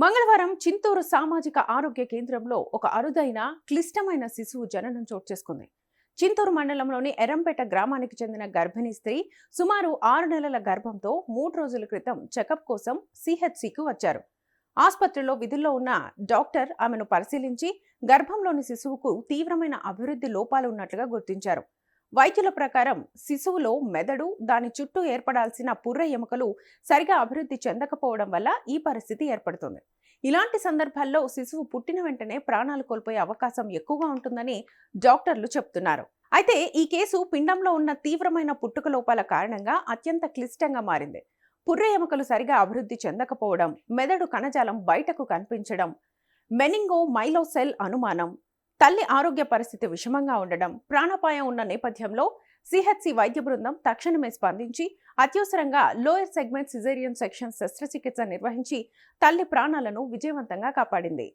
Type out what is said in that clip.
మంగళవారం చింతూరు సామాజిక ఆరోగ్య కేంద్రంలో ఒక అరుదైన క్లిష్టమైన శిశువు జననం చోటు చేసుకుంది. చింతూరు మండలంలోని ఎర్రంపేట గ్రామానికి చెందిన గర్భిణీ స్త్రీ సుమారు 6 నెలల గర్భంతో 3 రోజుల క్రితం చెకప్ కోసం సిహెచ్సికు వచ్చారు. ఆసుపత్రిలో విధుల్లో ఉన్న డాక్టర్ ఆమెను పరిశీలించి గర్భంలోని శిశువుకు తీవ్రమైన అభివృద్ధి లోపాలు ఉన్నట్లుగా గుర్తించారు. వైద్యుల ప్రకారం శిశువులో మెదడు, దాని చుట్టూ ఏర్పడాల్సిన పుర్రె ఎముకలు సరిగా అభివృద్ధి చెందకపోవడం వల్ల ఈ పరిస్థితి ఏర్పడుతుంది. ఇలాంటి సందర్భాల్లో శిశువు పుట్టిన వెంటనే ప్రాణాలు కోల్పోయే అవకాశం ఎక్కువగా ఉంటుందని డాక్టర్లు చెప్తున్నారు. అయితే ఈ కేసు పిండంలో ఉన్న తీవ్రమైన పుట్టుక లోపాల కారణంగా అత్యంత క్లిష్టంగా మారింది. పుర్రె ఎముకలు సరిగా అభివృద్ధి చెందకపోవడం, మెదడు కణజాలం బయటకు కనిపించడం, మెనింగో మైలోసెల్ అనుమానం, తల్లి ఆరోగ్య పరిస్థితి విషమంగా ఉండడం, ప్రాణాపాయం ఉన్న నేపథ్యంలో సిహెచ్సి వైద్య బృందం తక్షణమే స్పందించి అత్యవసరంగా లోయర్ సెగ్మెంట్ సిజేరియన్ సెక్షన్ శస్త్రచికిత్స నిర్వహించి తల్లి ప్రాణాలను విజయవంతంగా కాపాడింది.